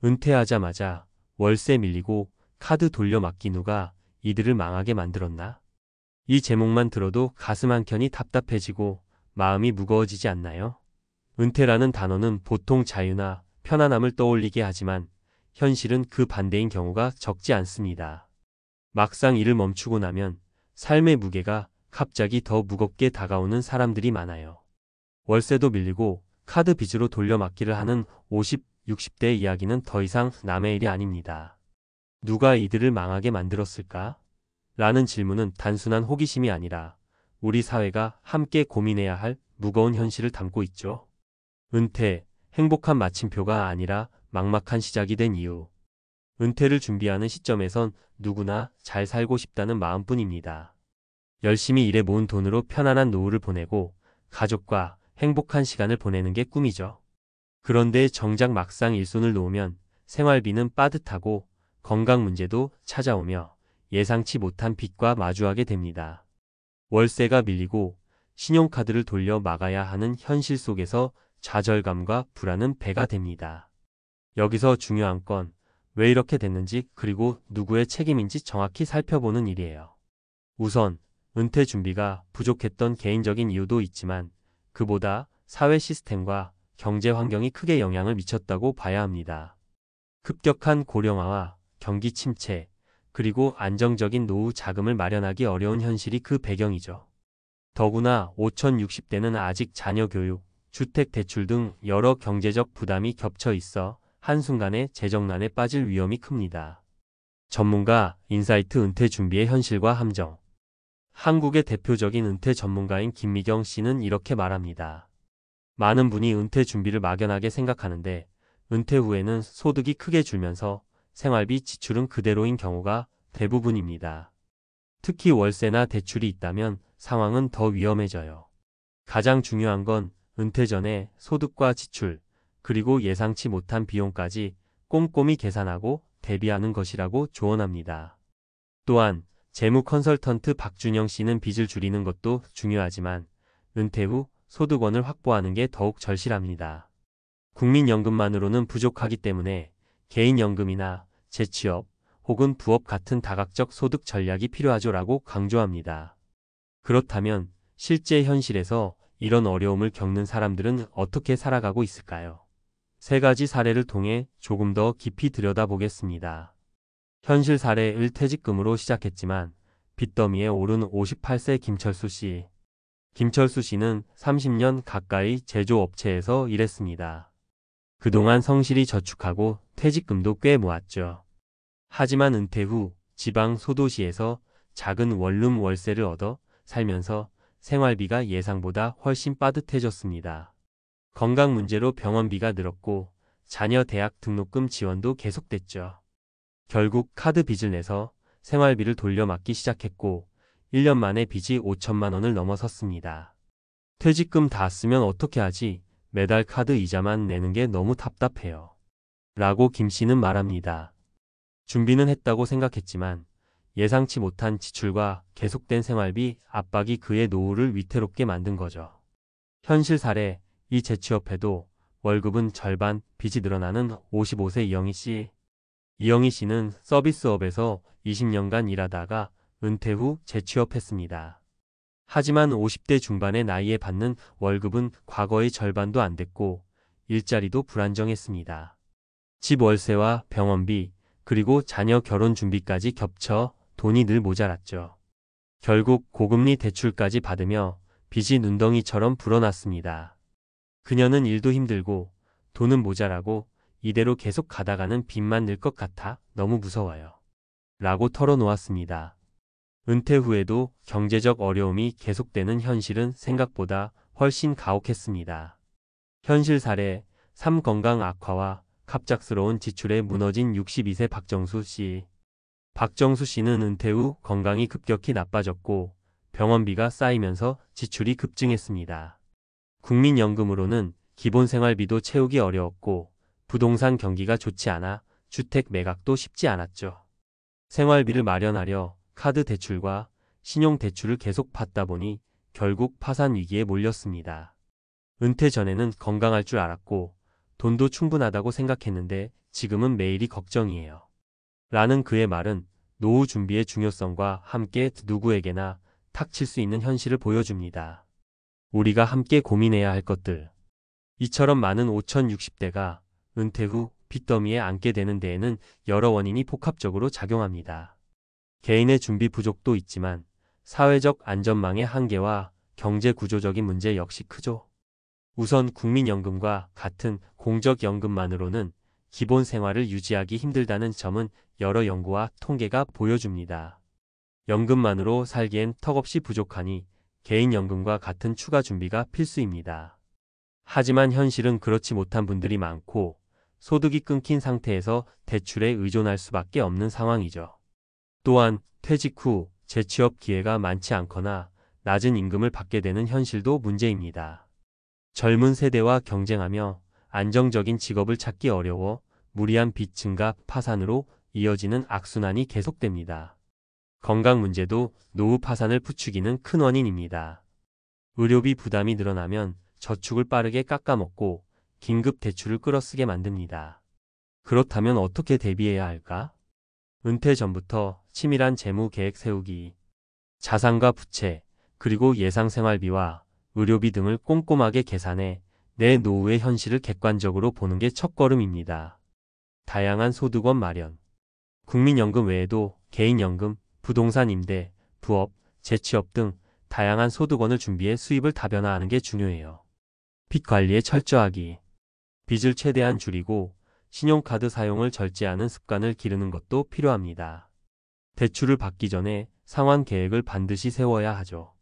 은퇴하자마자 월세 밀리고 카드 돌려막기 누가 이들을 망하게 만들었나? 이 제목만 들어도 가슴 한켠이 답답해지고 마음이 무거워지지 않나요? 은퇴라는 단어는 보통 자유나 편안함을 떠올리게 하지만 현실은 그 반대인 경우가 적지 않습니다. 막상 일을 멈추고 나면 삶의 무게가 갑자기 더 무겁게 다가오는 사람들이 많아요. 월세도 밀리고 카드 빚으로 돌려막기를 하는 50, 60대의 이야기는 더 이상 남의 일이 아닙니다. 누가 이들을 망하게 만들었을까? 라는 질문은 단순한 호기심이 아니라 우리 사회가 함께 고민해야 할 무거운 현실을 담고 있죠. 은퇴, 행복한 마침표가 아니라 막막한 시작이 된 이유. 은퇴를 준비하는 시점에선 누구나 잘 살고 싶다는 마음뿐입니다. 열심히 일해 모은 돈으로 편안한 노후를 보내고 가족과 행복한 시간을 보내는 게 꿈이죠. 그런데 정작 막상 일손을 놓으면 생활비는 빠듯하고 건강 문제도 찾아오며 예상치 못한 빚과 마주하게 됩니다. 월세가 밀리고 신용카드를 돌려 막아야 하는 현실 속에서 좌절감과 불안은 배가 됩니다. 여기서 중요한 건 왜 이렇게 됐는지 그리고 누구의 책임인지 정확히 살펴보는 일이에요. 우선 은퇴 준비가 부족했던 개인적인 이유도 있지만 그보다 사회 시스템과 경제 환경이 크게 영향을 미쳤다고 봐야 합니다. 급격한 고령화와 경기 침체, 그리고 안정적인 노후 자금을 마련하기 어려운 현실이 그 배경이죠. 더구나 5060대는 아직 자녀 교육, 주택 대출 등 여러 경제적 부담이 겹쳐 있어 한순간에 재정난에 빠질 위험이 큽니다. 전문가 인사이트 은퇴 준비의 현실과 함정. 한국의 대표적인 은퇴 전문가인 김미경 씨는 이렇게 말합니다. 많은 분이 은퇴 준비를 막연하게 생각하는데 은퇴 후에는 소득이 크게 줄면서 생활비 지출은 그대로인 경우가 대부분입니다. 특히 월세나 대출이 있다면 상황은 더 위험해져요. 가장 중요한 건 은퇴 전에 소득과 지출, 그리고 예상치 못한 비용까지 꼼꼼히 계산하고 대비하는 것이라고 조언합니다. 또한 재무 컨설턴트 박준영 씨는 빚을 줄이는 것도 중요하지만 은퇴 후 소득원을 확보하는 게 더욱 절실합니다. 국민연금만으로는 부족하기 때문에 개인연금이나 재취업 혹은 부업 같은 다각적 소득 전략이 필요하죠라고 강조합니다. 그렇다면 실제 현실에서 이런 어려움을 겪는 사람들은 어떻게 살아가고 있을까요? 세 가지 사례를 통해 조금 더 깊이 들여다보겠습니다. 현실 사례 1. 퇴직금으로 시작했지만 빚더미에 오른 58세 김철수 씨. 김철수 씨는 30년 가까이 제조업체에서 일했습니다. 그동안 성실히 저축하고 퇴직금도 꽤 모았죠. 하지만 은퇴 후 지방 소도시에서 작은 원룸 월세를 얻어 살면서 생활비가 예상보다 훨씬 빠듯해졌습니다. 건강 문제로 병원비가 늘었고 자녀 대학 등록금 지원도 계속됐죠. 결국 카드 빚을 내서 생활비를 돌려막기 시작했고 1년 만에 빚이 5천만 원을 넘어섰습니다. 퇴직금 다 쓰면 어떻게 하지? 매달 카드 이자만 내는 게 너무 답답해요. 라고 김 씨는 말합니다. 준비는 했다고 생각했지만 예상치 못한 지출과 계속된 생활비 압박이 그의 노후를 위태롭게 만든 거죠. 현실 사례, 이 재취업해도 월급은 절반, 빚이 늘어나는 55세 이영희 씨. 이영희 씨는 서비스업에서 20년간 일하다가 은퇴 후 재취업했습니다. 하지만 50대 중반의 나이에 받는 월급은 과거의 절반도 안 됐고 일자리도 불안정했습니다. 집 월세와 병원비, 그리고 자녀 결혼 준비까지 겹쳐 돈이 늘 모자랐죠. 결국 고금리 대출까지 받으며 빚이 눈덩이처럼 불어났습니다. 그녀는 일도 힘들고 돈은 모자라고 이대로 계속 가다가는 빚만 늘 것 같아 너무 무서워요. 라고 털어놓았습니다. 은퇴 후에도 경제적 어려움이 계속되는 현실은 생각보다 훨씬 가혹했습니다. 현실 사례 3. 건강 악화와 갑작스러운 지출에 무너진 62세 박정수 씨. 박정수 씨는 은퇴 후 건강이 급격히 나빠졌고 병원비가 쌓이면서 지출이 급증했습니다. 국민연금으로는 기본 생활비도 채우기 어려웠고 부동산 경기가 좋지 않아 주택 매각도 쉽지 않았죠. 생활비를 마련하려 카드 대출과 신용대출을 계속 받다 보니 결국 파산 위기에 몰렸습니다. 은퇴 전에는 건강할 줄 알았고 돈도 충분하다고 생각했는데 지금은 매일이 걱정이에요. 라는 그의 말은 노후 준비의 중요성과 함께 누구에게나 탁칠 수 있는 현실을 보여줍니다. 우리가 함께 고민해야 할 것들. 이처럼 많은 5060대가 은퇴 후 빚더미에 앉게 되는 데에는 여러 원인이 복합적으로 작용합니다. 개인의 준비 부족도 있지만 사회적 안전망의 한계와 경제 구조적인 문제 역시 크죠. 우선 국민연금과 같은 공적연금만으로는 기본 생활을 유지하기 힘들다는 점은 여러 연구와 통계가 보여줍니다. 연금만으로 살기엔 턱없이 부족하니 개인연금과 같은 추가 준비가 필수입니다. 하지만 현실은 그렇지 못한 분들이 많고 소득이 끊긴 상태에서 대출에 의존할 수밖에 없는 상황이죠. 또한 퇴직 후 재취업 기회가 많지 않거나 낮은 임금을 받게 되는 현실도 문제입니다. 젊은 세대와 경쟁하며 안정적인 직업을 찾기 어려워 무리한 빚 증가 파산으로 이어지는 악순환이 계속됩니다. 건강 문제도 노후 파산을 부추기는 큰 원인입니다. 의료비 부담이 늘어나면 저축을 빠르게 깎아먹고 긴급 대출을 끌어쓰게 만듭니다. 그렇다면 어떻게 대비해야 할까? 은퇴 전부터 치밀한 재무 계획 세우기, 자산과 부채, 그리고 예상 생활비와 의료비 등을 꼼꼼하게 계산해 내 노후의 현실을 객관적으로 보는 게 첫걸음입니다. 다양한 소득원 마련. 국민연금 외에도 개인연금, 부동산 임대, 부업, 재취업 등 다양한 소득원을 준비해 수입을 다변화하는 게 중요해요. 빚 관리에 철저하기. 빚을 최대한 줄이고 신용카드 사용을 절제하는 습관을 기르는 것도 필요합니다. 대출을 받기 전에 상환 계획을 반드시 세워야 하죠.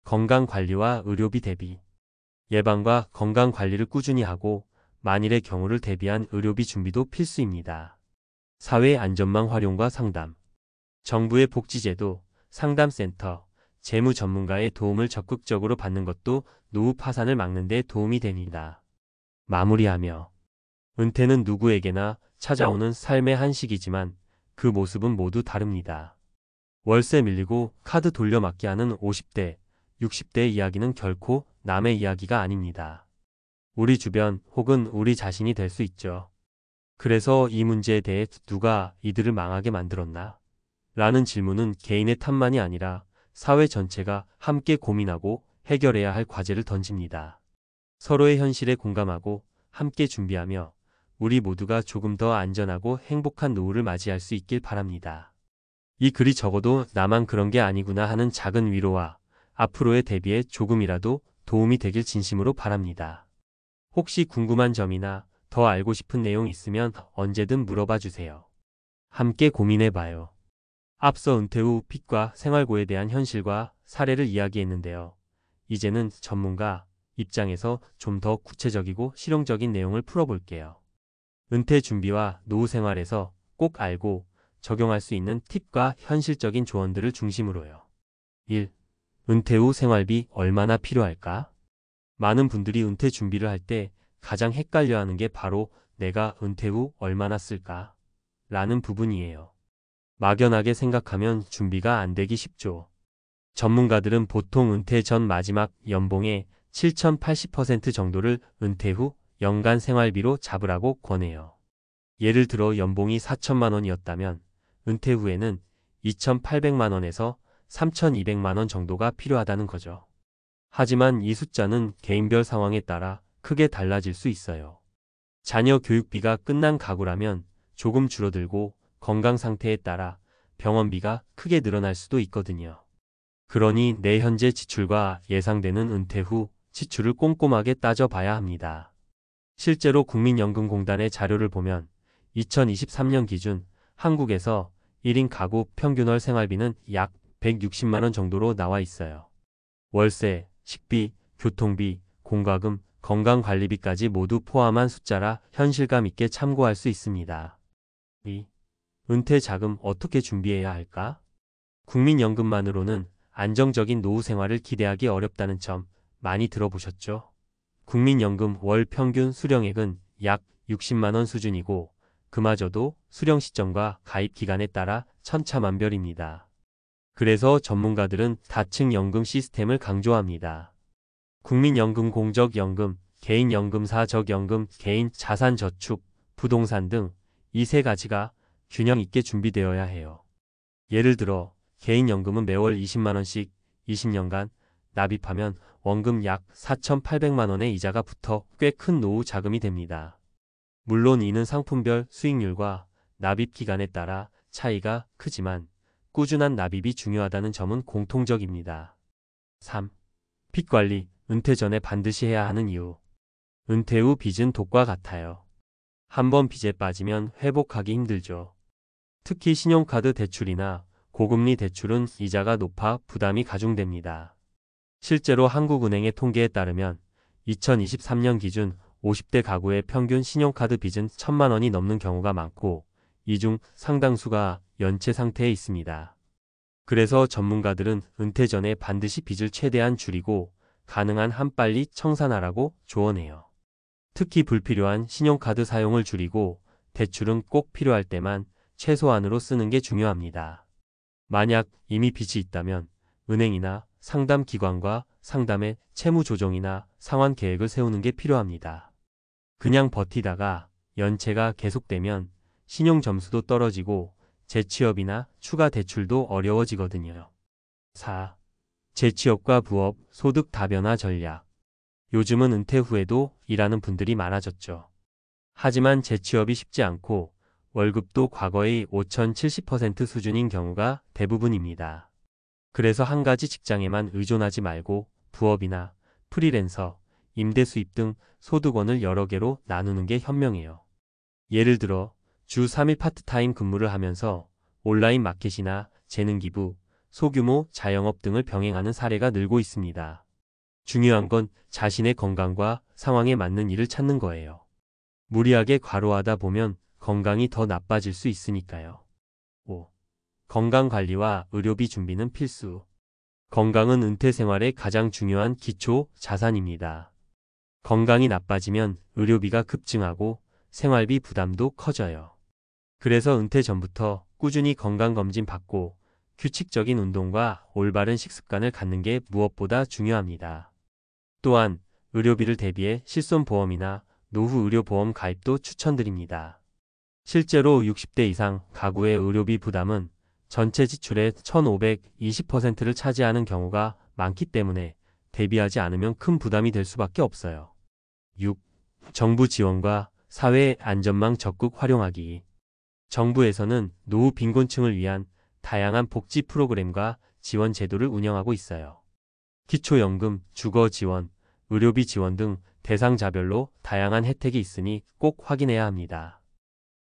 건강관리와 의료비 대비. 예방과 건강관리를 꾸준히 하고 만일의 경우를 대비한 의료비 준비도 필수입니다. 사회 안전망 활용과 상담. 정부의 복지제도, 상담센터, 재무 전문가의 도움을 적극적으로 받는 것도 노후 파산을 막는 데 도움이 됩니다. 마무리하며 은퇴는 누구에게나 찾아오는 삶의 한 시기지만 그 모습은 모두 다릅니다. 월세 밀리고 카드 돌려막기 하는 50대, 60대의 이야기는 결코 남의 이야기가 아닙니다. 우리 주변 혹은 우리 자신이 될 수 있죠. 그래서 이 문제에 대해 누가 이들을 망하게 만들었나? 라는 질문은 개인의 탓만이 아니라 사회 전체가 함께 고민하고 해결해야 할 과제를 던집니다. 서로의 현실에 공감하고 함께 준비하며 우리 모두가 조금 더 안전하고 행복한 노후를 맞이할 수 있길 바랍니다. 이 글이 적어도 나만 그런 게 아니구나 하는 작은 위로와 앞으로의 대비에 조금이라도 도움이 되길 진심으로 바랍니다. 혹시 궁금한 점이나 더 알고 싶은 내용 있으면 언제든 물어봐 주세요. 함께 고민해봐요. 앞서 은퇴 후 빚과 생활고에 대한 현실과 사례를 이야기했는데요. 이제는 전문가 입장에서 좀 더 구체적이고 실용적인 내용을 풀어볼게요. 은퇴 준비와 노후 생활에서 꼭 알고 적용할 수 있는 팁과 현실적인 조언들을 중심으로요. 1. 은퇴 후 생활비 얼마나 필요할까? 많은 분들이 은퇴 준비를 할 때 가장 헷갈려하는 게 바로 내가 은퇴 후 얼마나 쓸까? 라는 부분이에요. 막연하게 생각하면 준비가 안 되기 쉽죠. 전문가들은 보통 은퇴 전 마지막 연봉의 7,080% 정도를 은퇴 후 연간 생활비로 잡으라고 권해요. 예를 들어 연봉이 4천만 원이었다면 은퇴 후에는 2,800만 원에서 3,200만 원 정도가 필요하다는 거죠. 하지만 이 숫자는 개인별 상황에 따라 크게 달라질 수 있어요. 자녀 교육비가 끝난 가구라면 조금 줄어들고 건강 상태에 따라 병원비가 크게 늘어날 수도 있거든요. 그러니 내 현재 지출과 예상되는 은퇴 후 지출을 꼼꼼하게 따져봐야 합니다. 실제로 국민연금공단의 자료를 보면 2023년 기준 한국에서 1인 가구 평균월 생활비는 약 160만 원 정도로 나와 있어요. 월세, 식비, 교통비, 공과금, 건강관리비까지 모두 포함한 숫자라 현실감 있게 참고할 수 있습니다. 2. 은퇴 자금 어떻게 준비해야 할까? 국민연금만으로는 안정적인 노후 생활을 기대하기 어렵다는 점 많이 들어보셨죠? 국민연금 월 평균 수령액은 약 60만 원 수준이고 그마저도 수령 시점과 가입 기간에 따라 천차만별입니다. 그래서 전문가들은 다층 연금 시스템을 강조합니다. 국민연금, 공적연금, 개인연금, 사적연금, 개인 자산저축, 부동산 등 이 세 가지가 균형 있게 준비되어야 해요. 예를 들어 개인연금은 매월 20만 원씩 20년간 납입하면 원금 약 4,800만 원의 이자가 붙어 꽤 큰 노후 자금이 됩니다. 물론 이는 상품별 수익률과 납입 기간에 따라 차이가 크지만 꾸준한 납입이 중요하다는 점은 공통적입니다. 3. 빚 관리, 은퇴 전에 반드시 해야 하는 이유. 은퇴 후 빚은 독과 같아요. 한번 빚에 빠지면 회복하기 힘들죠. 특히 신용카드 대출이나 고금리 대출은 이자가 높아 부담이 가중됩니다. 실제로 한국은행의 통계에 따르면 2023년 기준 50대 가구의 평균 신용카드 빚은 1,000만 원이 넘는 경우가 많고 이 중 상당수가 연체 상태에 있습니다. 그래서 전문가들은 은퇴 전에 반드시 빚을 최대한 줄이고 가능한 한 빨리 청산하라고 조언해요. 특히 불필요한 신용카드 사용을 줄이고 대출은 꼭 필요할 때만 최소한으로 쓰는 게 중요합니다. 만약 이미 빚이 있다면 은행이나 상담기관과 상담의 채무 조정이나 상환 계획을 세우는 게 필요합니다. 그냥 버티다가 연체가 계속되면 신용 점수도 떨어지고 재취업이나 추가 대출도 어려워지거든요. 4. 재취업과 부업, 소득 다변화 전략. 요즘은 은퇴 후에도 일하는 분들이 많아졌죠. 하지만 재취업이 쉽지 않고 월급도 과거의 5,070% 수준인 경우가 대부분입니다. 그래서 한 가지 직장에만 의존하지 말고 부업이나 프리랜서, 임대 수입 등 소득원을 여러 개로 나누는 게 현명해요. 예를 들어 주 3일 파트타임 근무를 하면서 온라인 마켓이나 재능 기부, 소규모 자영업 등을 병행하는 사례가 늘고 있습니다. 중요한 건 자신의 건강과 상황에 맞는 일을 찾는 거예요. 무리하게 과로하다 보면 건강이 더 나빠질 수 있으니까요. 5. 건강관리와 의료비 준비는 필수. 건강은 은퇴 생활의 가장 중요한 기초 자산입니다. 건강이 나빠지면 의료비가 급증하고 생활비 부담도 커져요. 그래서 은퇴 전부터 꾸준히 건강검진 받고 규칙적인 운동과 올바른 식습관을 갖는 게 무엇보다 중요합니다. 또한 의료비를 대비해 실손보험이나 노후의료보험 가입도 추천드립니다. 실제로 60대 이상 가구의 의료비 부담은 전체 지출의 1,520%를 차지하는 경우가 많기 때문에 대비하지 않으면 큰 부담이 될 수밖에 없어요. 6. 정부 지원과 사회 안전망 적극 활용하기. 정부에서는 노후 빈곤층을 위한 다양한 복지 프로그램과 지원 제도를 운영하고 있어요. 기초연금, 주거지원, 의료비 지원 등 대상자별로 다양한 혜택이 있으니 꼭 확인해야 합니다.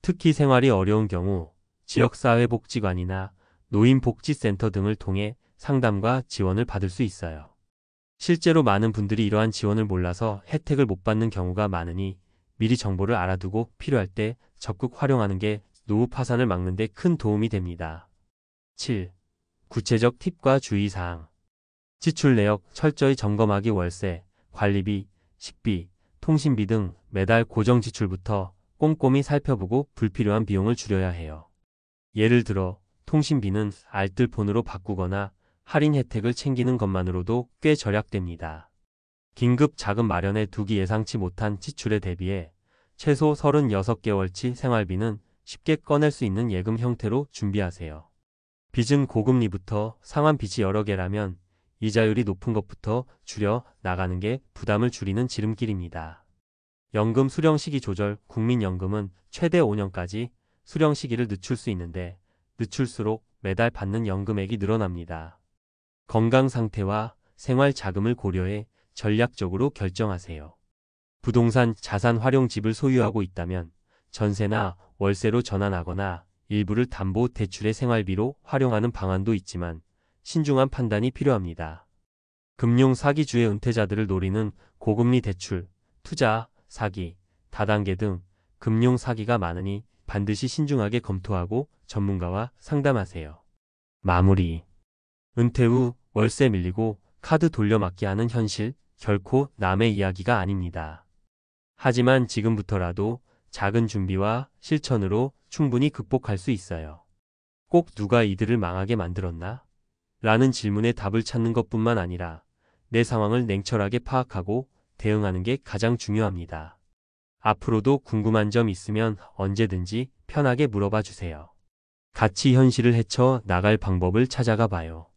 특히 생활이 어려운 경우 지역사회복지관이나 노인복지센터 등을 통해 상담과 지원을 받을 수 있어요. 실제로 많은 분들이 이러한 지원을 몰라서 혜택을 못 받는 경우가 많으니 미리 정보를 알아두고 필요할 때 적극 활용하는 게 노후 파산을 막는 데 큰 도움이 됩니다. 7. 구체적 팁과 주의사항. 지출 내역 철저히 점검하기. 월세, 관리비, 식비, 통신비 등 매달 고정 지출부터 꼼꼼히 살펴보고 불필요한 비용을 줄여야 해요. 예를 들어 통신비는 알뜰폰으로 바꾸거나 할인 혜택을 챙기는 것만으로도 꽤 절약됩니다. 긴급 자금 마련에 두기. 예상치 못한 지출에 대비해 최소 36개월치 생활비는 쉽게 꺼낼 수 있는 예금 형태로 준비하세요. 빚은 고금리부터 상환 빚이 여러 개라면 이자율이 높은 것부터 줄여 나가는 게 부담을 줄이는 지름길입니다. 연금 수령 시기 조절. 국민연금은 최대 5년까지 수령 시기를 늦출 수 있는데 늦출수록 매달 받는 연금액이 늘어납니다. 건강 상태와 생활 자금을 고려해 전략적으로 결정하세요. 부동산 자산 활용. 집을 소유하고 있다면 전세나 월세로 전환하거나 일부를 담보 대출의 생활비로 활용하는 방안도 있지만 신중한 판단이 필요합니다. 금융 사기주의. 은퇴자들을 노리는 고금리 대출, 투자, 사기, 다단계 등 금융 사기가 많으니 반드시 신중하게 검토하고 전문가와 상담하세요. 마무리. 은퇴 후 월세 밀리고 카드 돌려막기 하는 현실, 결코 남의 이야기가 아닙니다. 하지만 지금부터라도 작은 준비와 실천으로 충분히 극복할 수 있어요. 꼭 누가 이들을 망하게 만들었나? 라는 질문에 답을 찾는 것뿐만 아니라 내 상황을 냉철하게 파악하고 대응하는 게 가장 중요합니다. 앞으로도 궁금한 점 있으면 언제든지 편하게 물어봐 주세요. 같이 현실을 헤쳐 나갈 방법을 찾아가 봐요.